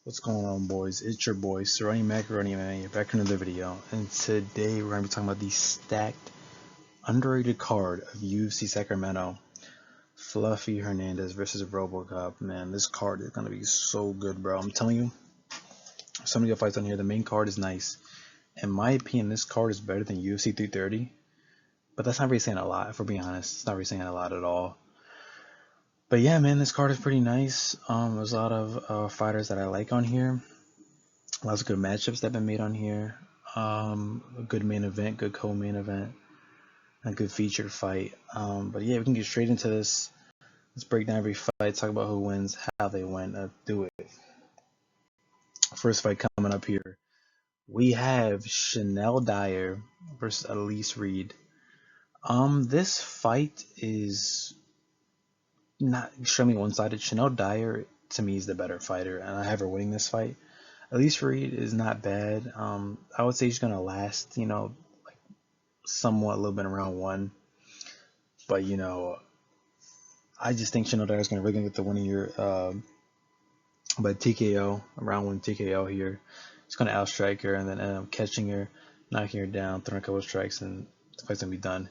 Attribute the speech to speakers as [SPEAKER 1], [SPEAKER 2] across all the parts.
[SPEAKER 1] What's going on, boys? It's your boy, Serrani Macaroni Man, back in another video. And today we're going to be talking about the stacked, underrated card of UFC Sacramento. Fluffy Hernandez versus Robocop. Man, this card is going to be so good, bro. I'm telling you, some of the fights on here, the main card is nice. In my opinion, this card is better than UFC 330. But that's not really saying a lot, if we're being honest. It's not really saying a lot at all. But yeah, man, this card is pretty nice. There's a lot of fighters that I like on here. Lots of good matchups that have been made on here. A good main event, good co-main event, a good featured fight. But yeah, we can get straight into this. Let's break down every fight, talk about who wins, how they win. Do it. First fight coming up here. We have Chanel Dyer versus Elise Reed. This fight is not extremely one-sided. Chanel Dyer to me is the better fighter, and I have her winning this fight. Elise Reed is not bad. I would say she's gonna last, like somewhat a little bit around one. But I just think Chanel Dyer is gonna really get the win here by TKO, around one TKO here. She's gonna outstrike her and then end up catching her, knocking her down, throwing a couple of strikes, and the fight's gonna be done.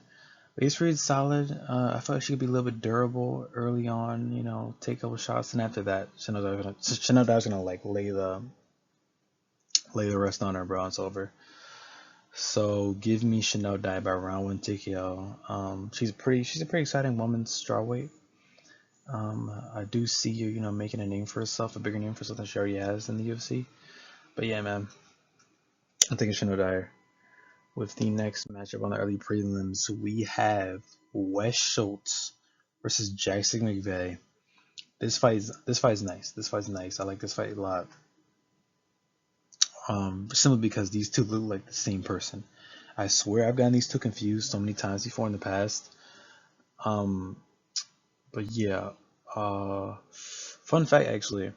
[SPEAKER 1] Elise Reed's solid. I feel like she could be a little bit durable early on, take a couple shots, and after that, Chanel Dyer's gonna like lay the rest on her, bro. It's over. So give me Chanel Dyer by round one TKO. She's a pretty exciting woman, strawweight. I do see her, making a name for herself, a bigger name for herself than she already has in the UFC. But yeah, man, I'm thinking Chanel Dyer. With the next matchup on the early prelims, we have Wes Schultz versus Jackson McVeigh. This fight is nice. This fight's nice. I like this fight a lot. Simply because these two look like the same person. I swear I've gotten these two confused so many times before in the past. But yeah, fun fact actually,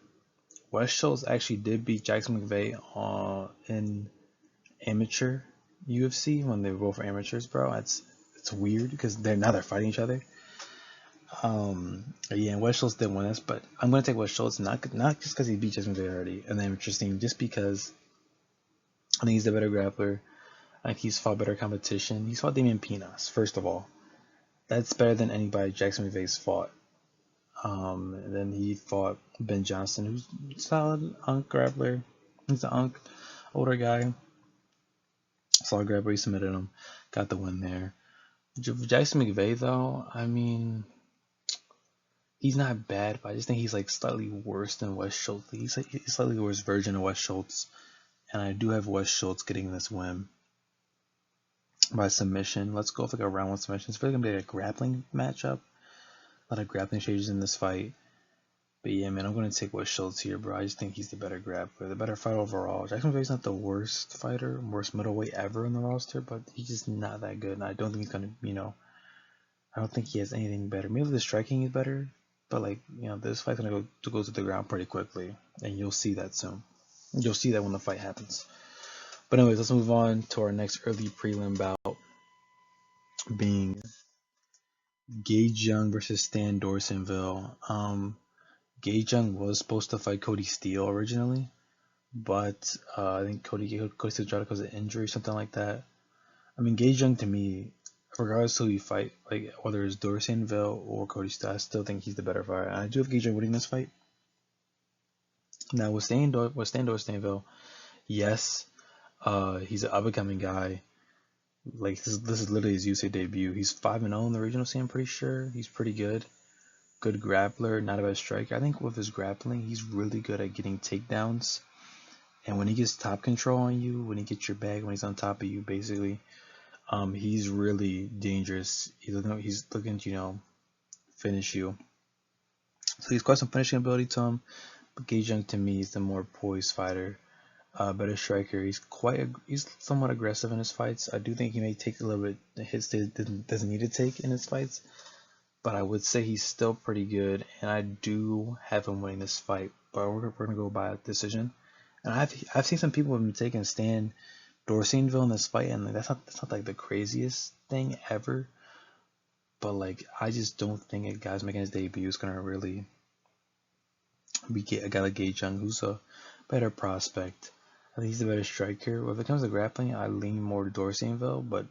[SPEAKER 1] Wes Schultz actually did beat Jackson McVeigh in amateur UFC when they were both amateurs, bro. It's weird because they're fighting each other. Yeah, and Wes Schultz did win this, but I'm gonna take Wes Schultz not just because he beat Jackson McVeigh already, and then interesting, just because I think he's the better grappler. I think he's fought better competition. He's fought Damian Pinas, first of all. That's better than anybody Jackson McVeigh's fought. And then he fought Ben Johnson, who's a solid grappler. He's an older guy. Solid grappler. He submitted him, got the win there. Jackson McVeigh, though, I mean, he's not bad, but I just think he's like slightly worse than Wes Schultz. He's like a slightly worse version of Wes Schultz. And I do have Wes Schultz getting this win by submission. Let's go with like a round one submission. It's really gonna be like a grappling matchup. A lot of grappling stages in this fight. But yeah, man, I'm gonna take Wes Schultz here, bro. I just think he's the better grappler, the better fighter overall. Jackson McVeigh's not the worst fighter, worst middleweight ever in the roster, but he's just not that good. And I don't think he's gonna, I don't think he has anything better. Maybe the striking is better, but like, this fight's gonna go to the ground pretty quickly, and you'll see that soon. You'll see that when the fight happens. But anyways, let's move on to our next early prelim bout, being Gage Young versus Stan Dorsonville. Gage Young was supposed to fight Cody Steele originally, but I think Cody Steele tried because of injury or something like that. I mean, Gage Young to me, regardless of who you fight, like whether it's Dorsonville or Cody Steele, I still think he's the better fighter. And I do have Gage Young winning this fight. Now with Stan Dorsonville, yes, he's an up-and-coming guy. Like this is literally his UFC debut. He's 5-0 in the regional scene. I'm pretty sure he's pretty good. Good grappler, not a bad striker. I think with his grappling, he's really good at getting takedowns. And when he gets top control on you, when he gets your bag, when he's on top of you, basically, he's really dangerous. He's looking to finish you. So he's got some finishing ability to him. But Gage Young to me is the more poised fighter. Better striker. He's somewhat aggressive in his fights. I do think he may take a little bit the hits that he doesn't need to take in his fights, but I would say he's still pretty good, and I do have him winning this fight. But we're gonna go by a decision, and I've seen some people have been taking Stan Dorsonville in this fight, and that's not like the craziest thing ever. But like I just don't think a guy's making his debut is gonna really be a guy like Gage Young, who's a better prospect. I think he's the better striker. When it comes to grappling, I lean more to Dorsainville, but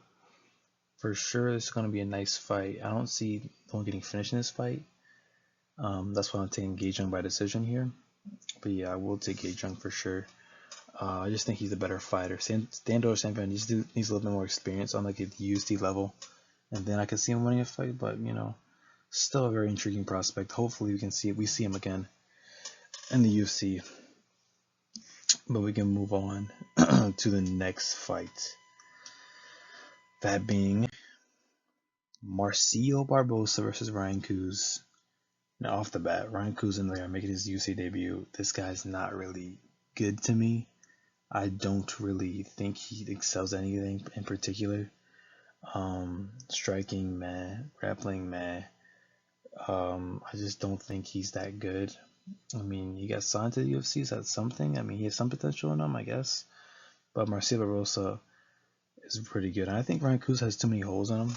[SPEAKER 1] for sure this is going to be a nice fight. I don't see no one getting finished in this fight. That's why I'm taking Gage Young by decision here. But yeah, I will take Gage Young for sure. I just think he's a better fighter. Standor Sanford needs a little bit more experience on like a UFC level, and then I can see him winning a fight. But still a very intriguing prospect. Hopefully we see him again in the UFC. But we can move on to the next fight. That being Marcio Barbosa versus Ryan Coos. Now off the bat, Ryan Coos in there making his UFC debut. This guy's not really good to me. I don't really think he excels at anything in particular. Striking, meh. Grappling, meh. I just don't think he's that good. I mean, he got signed to the UFC. Is that something? I mean, he has some potential in him, I guess. But Marcelo Rosa is pretty good. And I think Ryan Coos has too many holes in him.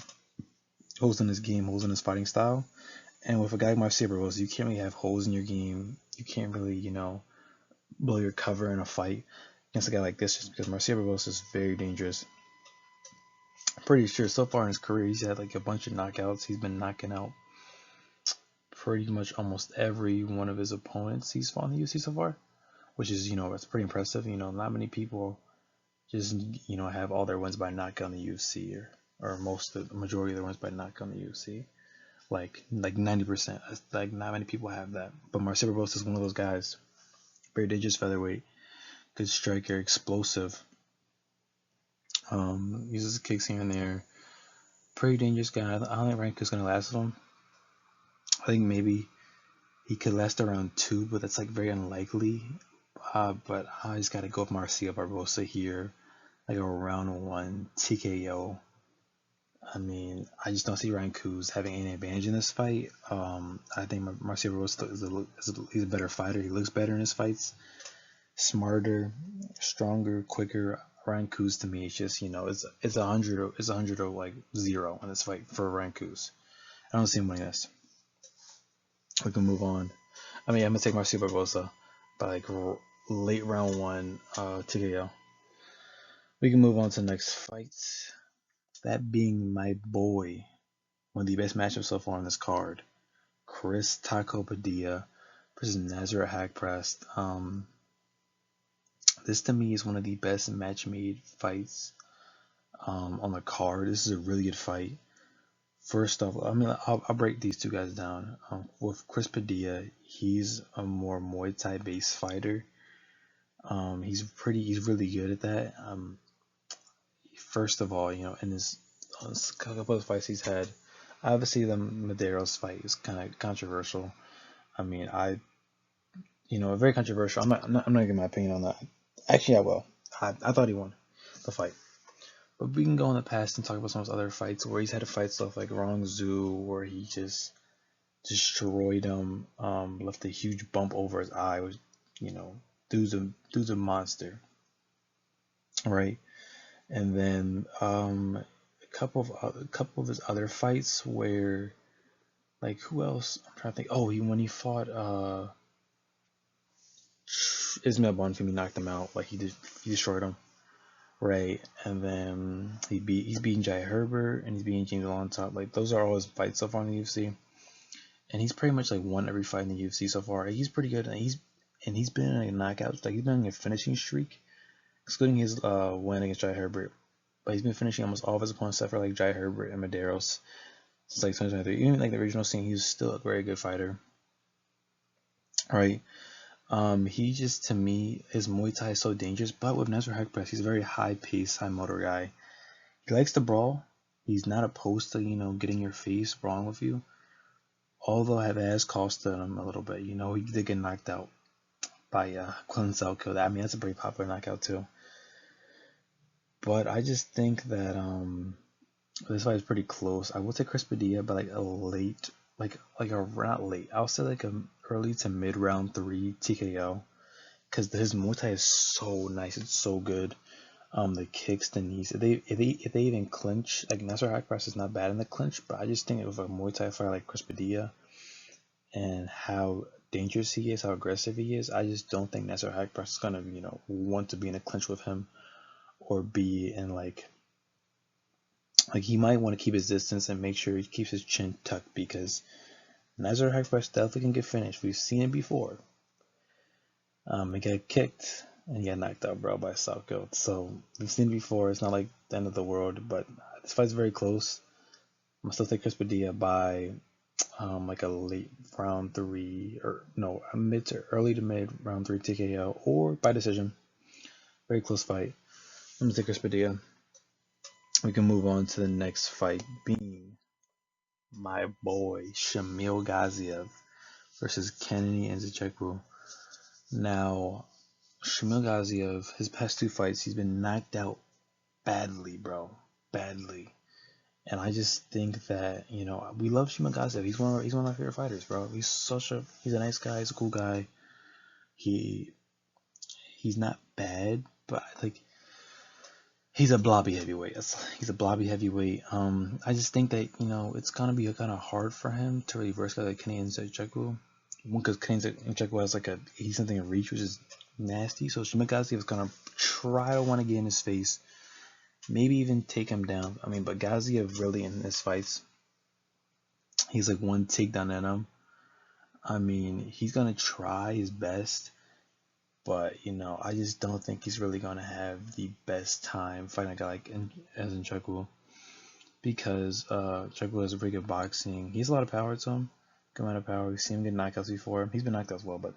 [SPEAKER 1] Holes in his game, holes in his fighting style. And with a guy like Marcelo Rosa, you can't really have holes in your game. You can't really, blow your cover in a fight against a guy like this, just because Marcelo Rosa is very dangerous. I'm pretty sure so far in his career he's had like a bunch of knockouts. He's been knocking out pretty much almost every one of his opponents he's fought in the UFC so far, which is that's pretty impressive. Not many people just have all their wins by knockout in the UFC, or the majority of their wins by knockout in the UFC. Like 90%. Like not many people have that. But Marcelo Barbosa is one of those guys. Very dangerous featherweight, good striker, explosive. Uses kicks here and there. Pretty dangerous guy. I don't think Rank is gonna last with him. I think maybe he could last around 2, but that's like very unlikely. But I just gotta go with Marcio Barbosa here, like a round 1 TKO. I mean, I just don't see Ryan Coos having any advantage in this fight. I think Marcio Barbosa he's a better fighter. He looks better in his fights, smarter, stronger, quicker. Ryan Coos to me, it's just it's 100 or like 0 in this fight for Ryan Coos. I don't see him winning this. We can move on. I mean, I'm gonna take Marcio Barbosa by like late round 1 TKO. We can move on to the next fight. That being my boy, one of the best matchups so far on this card, Chris Taco Padilla versus Nazareth Haqparast. This to me is one of the best match-made fights on the card. This is a really good fight. First off, I'll break these two guys down. With Chris Padilla, he's a more Muay Thai based fighter. He's really good at that. First of all, in his couple of fights he's had, obviously the Medeiros fight is kind of controversial. I mean, very controversial. I'm not giving my opinion on that. Actually, I will. I thought he won the fight. But we can go in the past and talk about some of his other fights where he's had to fight stuff like Rong Zhu, where he just destroyed him, left a huge bump over his eye. Which, dude's a monster, right? And then a couple of his other fights where, like, who else? I'm trying to think. Oh, when he fought Ismail Bonfim, he knocked him out. Like he destroyed him. Right, and then he's beating Jai Herbert and he's beating James on top. Like those are all his fights so far in the UFC, and he's pretty much like won every fight in the UFC so far. He's pretty good, and he's been in a knockout, like he's been in a finishing streak, excluding his win against Jai Herbert. But he's been finishing almost all of his opponents except for like Jai Herbert and Medeiros since like 2023. Even like the regional scene, he's still a very good fighter. Right. He just, to me, his Muay Thai is so dangerous, but with Nazareth Haqparast, he's a very high-paced, high-motor guy. He likes to brawl. He's not opposed to, getting your face brawling with you. Although it has costed him a little bit. He did get knocked out by Quinlan Selko. I mean, that's a pretty popular knockout, too. But I just think that this fight is pretty close. I will take Chris Padilla by like a late, not late. I'll say like a early to mid round 3 TKO, because his Muay Thai is so nice. It's so good. The kicks, the knees. If they even clinch, like Nazareth Haqparast is not bad in the clinch, but I just think of a Muay Thai fighter like Chris Padilla, and how dangerous he is, how aggressive he is, I just don't think Nasser Haqparast is gonna, want to be in a clinch with him or be in like he might want to keep his distance and make sure he keeps his chin tucked because Nasser Haqparast definitely can get finished. We've seen it before. He got kicked and he got knocked out, bro, by South Goat. So we've seen it before. It's not like the end of the world, but this fight's very close. I'm gonna still take Chris Padilla by like a late round 3 or no, a mid to early to mid round 3 TKO or by decision. Very close fight. I'm gonna take Chris Padilla. We can move on to the next fight being my boy Shamil Gaziev versus Kennedy Nzechukwu. Now, Shamil Gaziev, his past 2 fights, he's been knocked out badly, bro. Badly. And I just think that, we love Shamil Gaziev. He's one of my favorite fighters, bro. He's a nice guy, he's a cool guy. He's not bad, but like he's a blobby heavyweight. He's a blobby heavyweight. I just think that, it's gonna be kind of hard for him to really verse guys like Kenny Nzechukwu. One, because Kenny Nzechukwu has like a 80 something in reach, which is nasty. So Shimagazi is gonna try to want to get in his face, maybe even take him down. I mean, but Gaziev really in his fights, he's like one takedown in him. I mean, he's gonna try his best, but I just don't think he's really gonna have the best time fighting a guy like Nzechukwu because Nzechukwu has a pretty good boxing. He has a lot of power to him. Good amount of power. We've seen him get knockouts before. He's been knocked out as well, but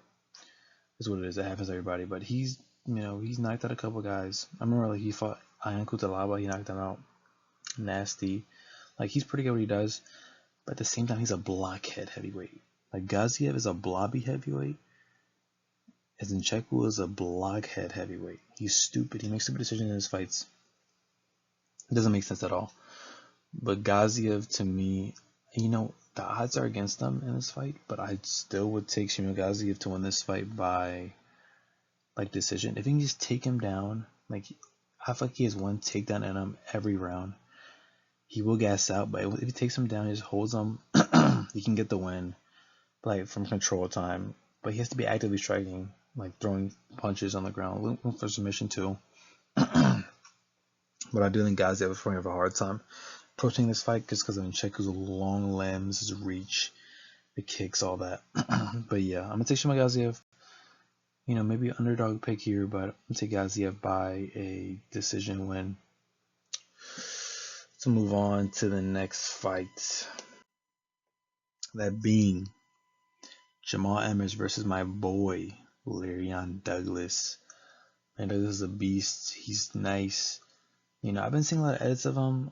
[SPEAKER 1] it's what it is. It happens to everybody. But he's knocked out a couple guys. I remember like he fought Ian Kutalaba. He knocked him out. Nasty. Like he's pretty good at what he does. But at the same time, he's a blockhead heavyweight. Like Gaziev is a blobby heavyweight. As in Nzechukwu is a blockhead heavyweight. He's stupid. He makes stupid decisions in his fights. It doesn't make sense at all. But Gaziev, to me, the odds are against him in this fight, but I still would take Shamil Gaziev to win this fight by like decision. If he can just take him down, like I feel like he has one takedown in him every round. He will gas out, but if he takes him down, he just holds him, he can get the win, like from control time. But he has to be actively striking, like throwing punches on the ground, looking for submission too. But I do think Gaziev is going to have a hard time approaching this fight just because of Nzechukwu's long limbs, his reach, the kicks, all that. But yeah, I'm gonna take Shamil Gaziev. Maybe underdog pick here, but I'm gonna take Gaziev by a decision win. To move on to the next fight, that being Jamal Emmers versus my boy Le'Veon Douglas. Man, Douglas is a beast. He's nice. I've been seeing a lot of edits of him.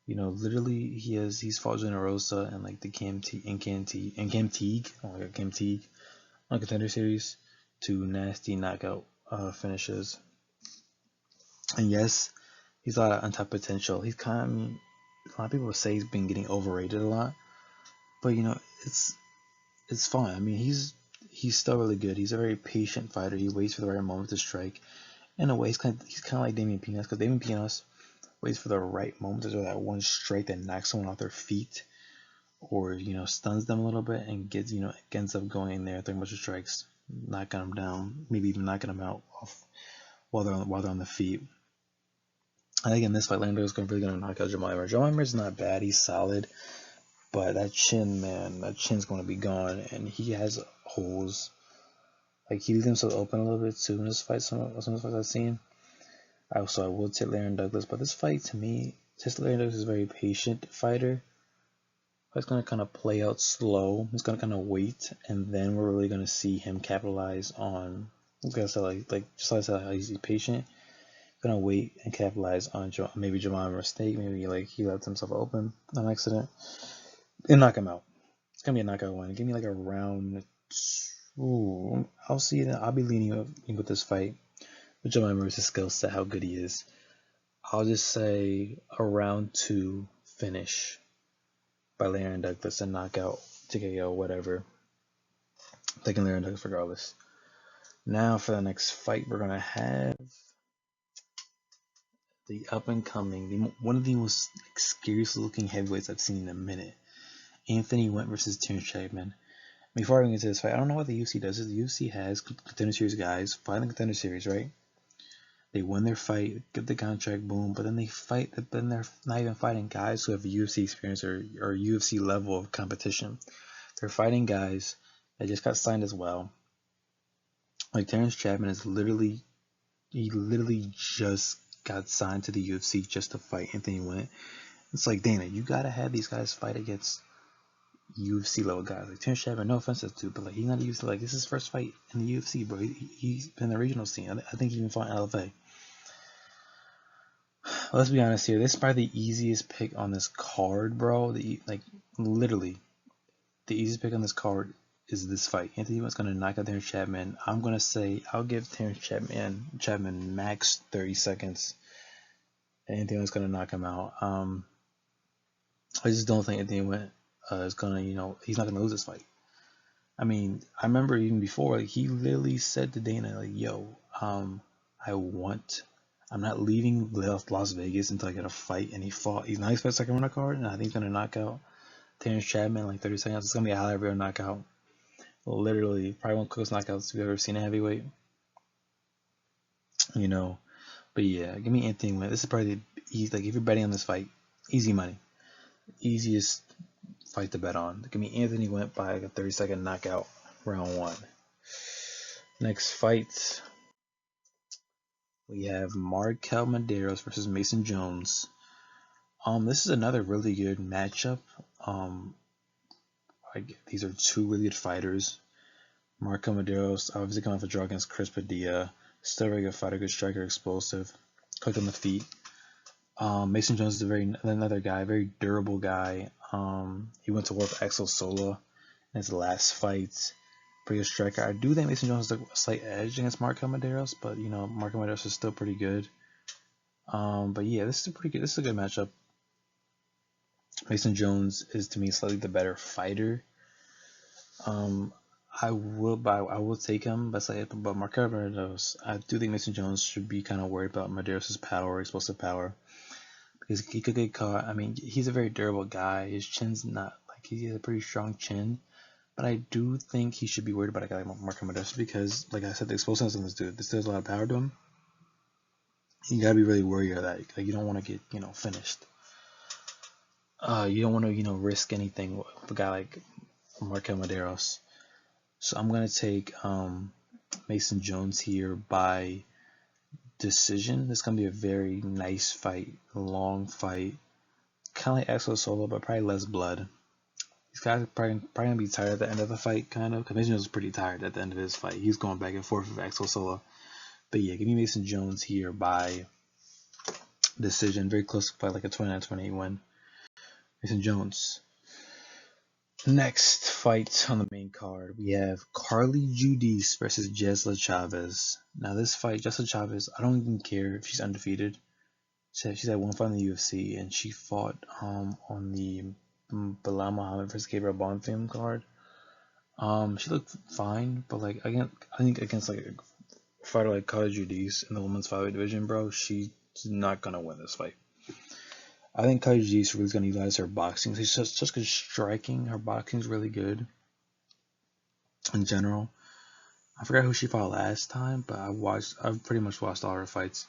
[SPEAKER 1] Literally he's fought Junior Rosa and like the Cam Teague, on Contender Series, 2 nasty knockout finishes. And yes, he's a lot of untapped potential. He's kind of, a lot of people say he's been getting overrated a lot, but it's fine. I mean, he's still really good. He's a very patient fighter. He waits for the right moment to strike. In a way, he's kind of like Damian Pinos, because Damian Pinos waits for the right moment to throw that one strike that knocks someone off their feet, or stuns them a little bit and ends up going in there, throwing a bunch of strikes, knocking them down, maybe even knocking them out off while they're on the feet. I think in this fight, Lando is really gonna knock out Jamal Emmers. Jamal Emmers is not bad; he's solid, but that chin's gonna be gone, and he has holes. Like he leaves himself open a little bit too in this fight. Some of the fights I've seen. I will take Le'Veon Douglas, but this fight to me, Le'Veon Douglas is a very patient fighter. It's going to kind of play out slow. He's going to kind of wait, and then we're really going to see him capitalize on. Just like I said, how he's patient. Going to wait and capitalize on maybe Jamal's mistake. Maybe like he left himself open on accident and knock him out. It's going to be a knockout win. Give me like a round. I'll see that. I'll be leaning with this fight. With Jamal Murray's skill set, how good he is. I'll just say a round 2 finish by Le'Veon Douglas, and knockout, TKO, whatever. I'm taking Le'Veon Douglas regardless. Now for the next fight, we're gonna have the up and coming, one of the most scariest looking heavyweights I've seen in a minute, Anthony Went versus Terrence Chapman. Before I get into this fight, I don't know what the UFC does. The UFC has Contender Series guys fight in the Contender Series, right? They win their fight, get the contract, boom, but then they fight, but then they're not even fighting guys who have UFC experience or UFC level of competition. They're fighting guys that just got signed as well. Like Terrence Chapman he literally just got signed to the UFC just to fight Anthony Went. It's like, Dana, you gotta have these guys fight against UFC level guys. Like Terrence Chapman, no offense to, but like he's not used to, like, this is his first fight in the UFC, bro. He's been in the regional scene. I think he even fought in LFA. Let's be honest here. This is probably the easiest pick on this card, bro. Literally, the easiest pick on this card is this fight. Anthony Went's gonna knock out Terrence Chapman. I'm gonna say I'll give Terrence Chapman max 30 seconds. And Anthony Went's gonna knock him out. I just don't think Anthony Went is gonna, he's not gonna lose this fight. I mean, I remember even before, like, he literally said to Dana, like, yo, I'm not leaving Las Vegas until I get a fight. And he's not expecting a second round card, and I think he's gonna knock out Terrence Chapman in like 30 seconds. It's gonna be a highlight reel knockout. Literally, probably one of the quickest knockouts we've ever seen in heavyweight. But yeah, give me Anthony Went. This is probably the easy, like, if you're betting on this fight, easy money, easiest fight to bet on. Give me Anthony Went by like a 30-second knockout, round one. Next fight, we have Markel Medeiros versus Mason Jones. This is another really good matchup. These are two really good fighters. Markel Medeiros obviously coming off a draw against Chris Padilla. Still a very good fighter, good striker, explosive, quick on the feet. Mason Jones is another guy, very durable guy. He went to war with Axel Sola in his last fight. Pretty good striker. I do think Mason Jones has a slight edge against Markel Medeiros, but Markel Medeiros is still pretty good. But yeah, this is a good matchup. Mason Jones is, to me, slightly the better fighter. I will take him, but Markel Medeiros, I do think Mason Jones should be kind of worried about Medeiros' power, explosive power, because he could get caught. I mean, he's a very durable guy. His chin's not, like, he has a pretty strong chin, but I do think he should be worried about a guy like Markel Medeiros because, like I said, the explosiveness of this dude, there's a lot of power to him. You gotta be really worried of that. Like, you don't want to get finished. You don't want to risk anything with a guy like Markel Medeiros. So I'm gonna take Mason Jones here by decision. This is gonna be a very nice fight, long fight, kind of like Axel Solo, but probably less blood. These guys are probably gonna be tired at the end of the fight, kind of. Because Mason Jones was pretty tired at the end of his fight. He's going back and forth with Axel Solo. But yeah, give me Mason Jones here by decision. Very close fight, like a 29-28 win. Mason Jones. Next fight on the main card, we have Carly Judice versus Jesla Chavez. Now this fight, Jesla Chavez, I don't even care if she's undefeated. She's had one fight in the UFC, and she fought on the Bilal Muhammad versus Gabriel Bonfim card. She looked fine, but like, again, I think against like a fighter like Carly Judice in the women's flyweight division, bro, she's not gonna win this fight. I think Carly Judice really is gonna utilize her boxing. She's just good striking. Her boxing is really good in general. I forgot who she fought last time, but I've pretty much watched all her fights.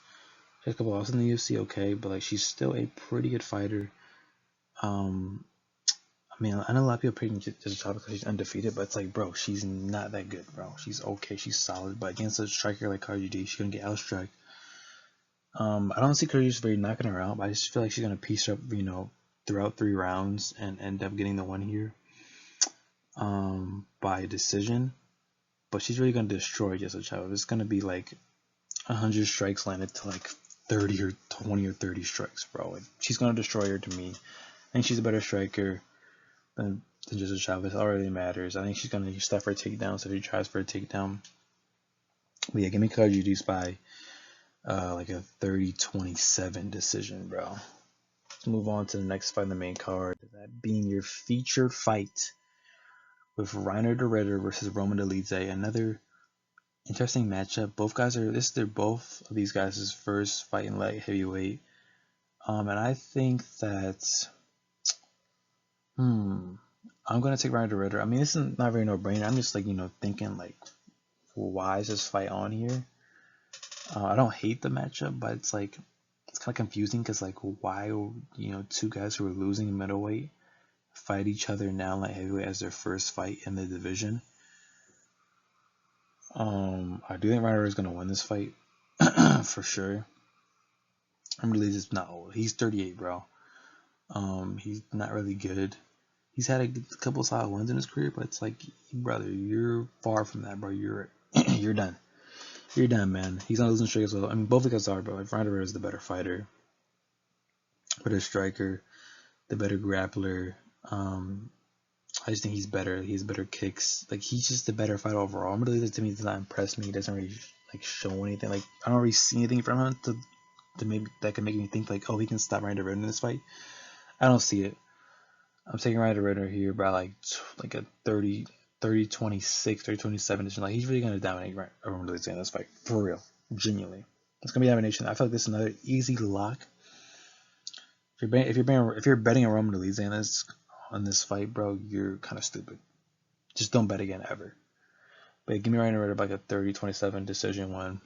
[SPEAKER 1] She had a couple losses in the UFC, okay, but like, she's still a pretty good fighter. I mean, I know a lot of people praising Jesla Chavez because she's undefeated, but it's like, bro, she's not that good, bro. She's okay, she's solid, but against a striker like Carly Judice, she's gonna get outstruck. I don't see Carly Judice very knocking her out, but I just feel like she's gonna piece her up, throughout 3 rounds and end up getting the win here, by decision. But she's really gonna destroy Jesla Chavez. It's gonna be like 100 strikes landed to like 30 or 20 or 30 strikes, bro. Like, she's gonna destroy her to me. I think she's a better striker than Jesla Chavez. It all really matters. I think she's gonna stuff her takedown, so if she tries for a takedown. But yeah, give me Carly Judice by like a 30-27 decision, bro. Let's move on to the next fight in the main card. That being your featured fight with Reiner de Ritter versus Roman Dolidze. Another interesting matchup. They're both of these guys' first fight in light heavyweight. And I think that I'm gonna take Ryder Ritter. I mean, this is not very no-brainer. I'm just like, thinking like, well, why is this fight on here? I don't hate the matchup, but it's like it's kind of confusing because like, why, two guys who are losing in middleweight fight each other now like heavyweight as their first fight in the division. I do think Ryder is gonna win this fight for sure. I'm really just not old. He's 38, bro. He's not really good. He's had a couple solid wins in his career, but it's like, brother, you're far from that, bro. You're you're done. You're done, man. He's on a losing streak as well. I mean, both of us are, but like, Ryder is the better fighter, better striker, the better grappler. I just think he's better. He has better kicks. Like, he's just a better fighter overall. Really, to me, does not impress me. He doesn't really like show anything. Like, I don't really see anything from him to maybe that can make me think like, oh, he can stop Ryder Ritter in this fight. I don't see it. I'm taking Ryder Ritter here by like a 30, 26, 27. Like, he's really gonna dominate Roman Dolidze in this fight for real, genuinely. It's gonna be domination. I feel like this is another easy lock. If you're betting on Roman Dolidze on this fight, bro, you're kind of stupid. Just don't bet again ever. But give me Ryder Ritter by like a 30-27 decision one.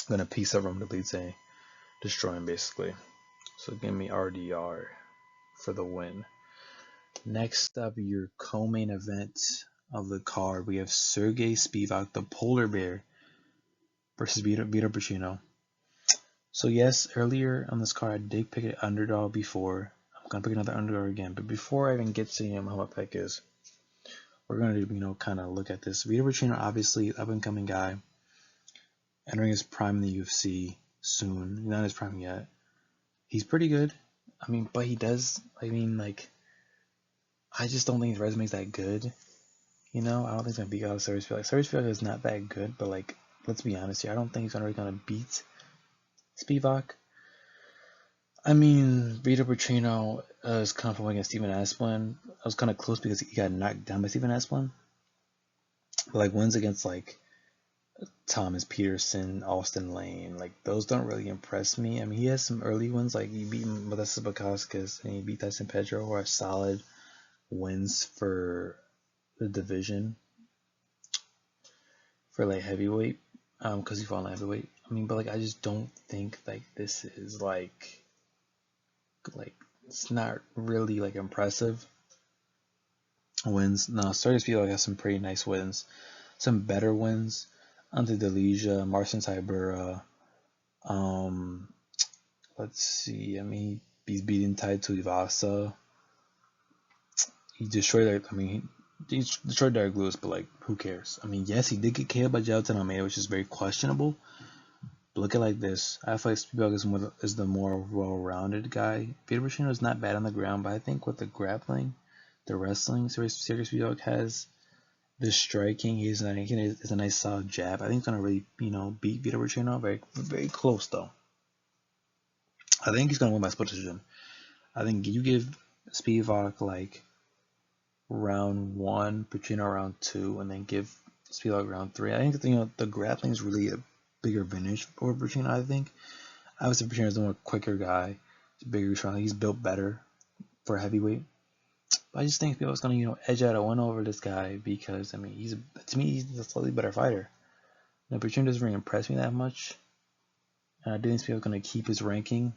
[SPEAKER 1] I'm gonna piece up Roman Dolidze, destroy him basically. So give me RDR for the win. Next up, your co-main event of the card, we have Sergey Spivak, the polar bear, versus Vito Pacino. So yes, earlier on this card, I did pick an underdog before. I'm gonna pick another underdog again. But before I even get to how my pick is, we're gonna kind of look at this. Vito Pacino, obviously, up and coming guy, entering his prime in the UFC soon. He's not in his prime yet. He's pretty good. I mean, but he does. I mean, like, I just don't think his resume is that good. I don't think he's gonna beat out Sergey Spivak. Sergey Spivak is not that good, but like, let's be honest here. I don't think he's really gonna beat Spivak. I mean, Vito Pacino is kind of against Stephen Asplin. I was kind of close because he got knocked down by Stephen Asplin. But like, wins against like Thomas Peterson, Austin Lane, like, those don't really impress me. I mean, he has some early wins, like he beat Modestas Bukauskas and he beat Tyson Pedro, who are solid wins for the division for like heavyweight, because he fought in heavyweight. I mean, but like, I just don't think like this is like it's not really like impressive wins. No, Sergey Spivak has some pretty nice wins, some better wins. Ante Delija, Marcin Tybura. Let's see. I mean, he's beating Tai Tuivasa. He destroyed. He destroyed Derek Lewis, but like, who cares? I mean, yes, he did get KO'd by Jailton Almeida, which is very questionable. But look at it like this. I feel like Spivak is the more well-rounded guy. Vito Pacino is not bad on the ground, but I think with the grappling, the wrestling, Sergey Spivak has, the striking, he has a nice solid jab. I think he's gonna really, beat Vito Pacino. Very, very close though. I think he's gonna win by split decision. I think you give Spivak like round 1, Pacino round 2, and then give Spivak round 3. I think the grappling is really a bigger advantage for Pacino. I think obviously Pacino is a more quicker guy, he's bigger, stronger, he's built better for heavyweight. But I just think Spivak's gonna edge out a win over this guy because I mean he's a slightly better fighter. Pacino doesn't really impress me that much, and I do think Spivak's gonna keep his ranking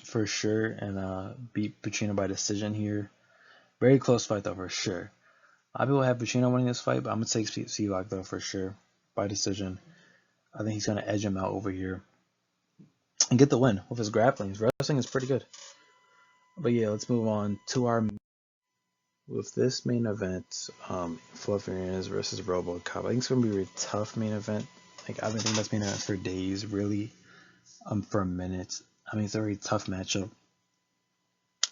[SPEAKER 1] for sure and beat Pacino by decision here. Very close fight though, for sure. A lot of people have Pacino winning this fight, but I'm gonna take Spivak though for sure by decision. I think he's gonna edge him out over here and get the win with his grappling. His wrestling is pretty good. But yeah, let's move on to our with this main event. Fluffy Hernandez versus Robocop. I think it's gonna be a really tough main event. Like, I've been thinking that's main event for days, really, for a minute. I mean, it's a very tough matchup.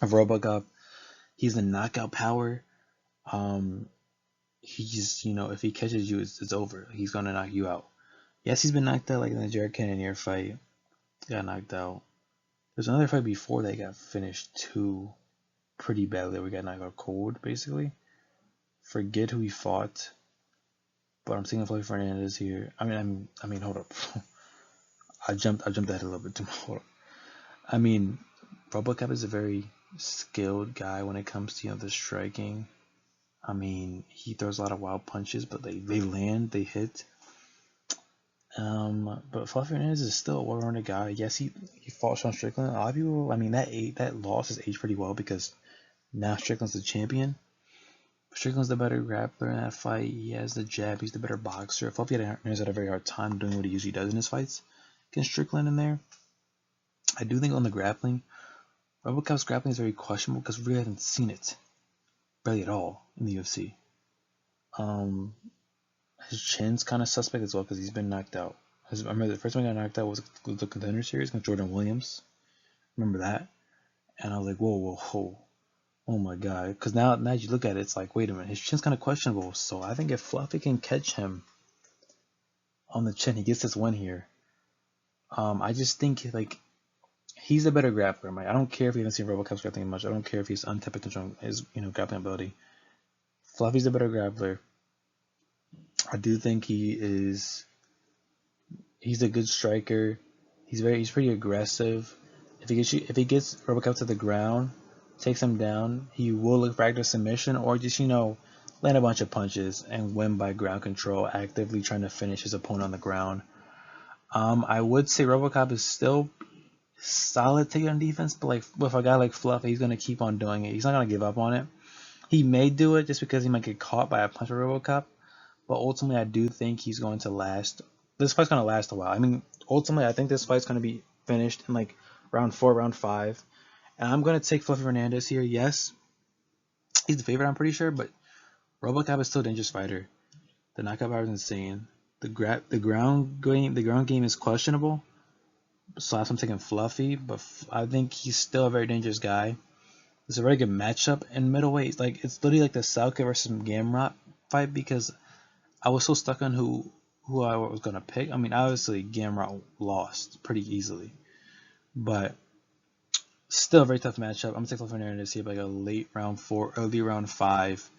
[SPEAKER 1] Of Robocop, he's the knockout power. He's, if he catches you, it's over. He's gonna knock you out. Yes, he's been knocked out, like in the Jared Cannonier fight. He got knocked out. There's another fight before that he got finished too, pretty badly. We got knocked out cold, basically. Forget who he fought, but I'm thinking of Fluffy Hernandez here. I mean, hold up. I jumped ahead a little bit too much. Hold up. I mean, Robocop is a very skilled guy when it comes to the striking. I mean, he throws a lot of wild punches, but they land, they hit. But Fluffy Hernandez is still a well-rounded guy. Yes, he fought Sean Strickland. A lot of people, I mean, that loss has aged pretty well because now Strickland's the champion. Strickland's the better grappler in that fight. He has the jab. He's the better boxer. Fluffy Hernandez had a very hard time doing what he usually does in his fights against Strickland in there. I do think on the grappling, Robocop's grappling is very questionable because we really haven't seen it barely at all in the UFC. His chin's kind of suspect as well because he's been knocked out. I remember the first time he got knocked out was the Contender Series against Jordan Williams. Remember that? And I was like, whoa. Oh my god. Because now you look at it, it's like, wait a minute. His chin's kind of questionable. So I think if Fluffy can catch him on the chin, he gets this win here. I just think, like, he's a better grappler. I don't care if you haven't seen Robocop's grappling much. I don't care if he's untapped potential on his grappling ability. Fluffy's a better grappler. I do think he's a good striker. He's pretty aggressive. If he gets Robocop to the ground, takes him down, he will look for active submission or just land a bunch of punches and win by ground control, actively trying to finish his opponent on the ground. I would say Robocop is still solid takedown defense, but like with a guy like Fluffy, he's gonna keep on doing it. He's not gonna give up on it. He may do it just because he might get caught by a punch of Robocop, but ultimately I do think he's going to last. This fight's gonna last a while. I mean, ultimately I think this fight's gonna be finished in like round 4, round 5, and I'm gonna take Fluffy Hernandez here. Yes, he's the favorite, I'm pretty sure, but Robocop is still a dangerous fighter. The knockout power is insane. The ground game is questionable. So I'm taking Fluffy, but I think he's still a very dangerous guy. It's a very good matchup in middleweight. Like it's literally like the Salka versus Gamrot fight because I was so stuck on who I was gonna pick. I mean, obviously Gamrot lost pretty easily, but still a very tough matchup. I'm gonna take Fluffy Hernandez here by like a late round 4, early round 5.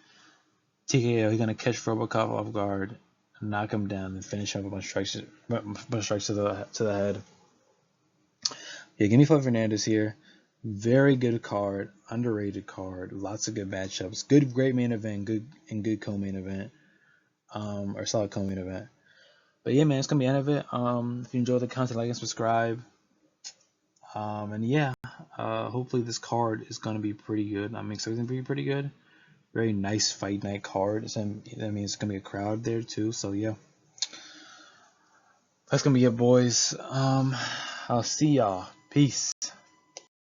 [SPEAKER 1] TKO. He's gonna catch Robocop off guard, knock him down, and finish him with a bunch of strikes to the head. Yeah, give me Fluffy Hernandez here. Very good card, underrated card, lots of good matchups, great main event, good co-main event, or solid co-main event. But yeah, man, it's gonna be the end of it. If you enjoyed the content, like and subscribe. And yeah, hopefully this card is gonna be pretty good. I'm expecting to be pretty good. Very nice fight night card. So that means it's gonna be a crowd there too. So yeah, that's gonna be it, boys. I'll see y'all. Peace.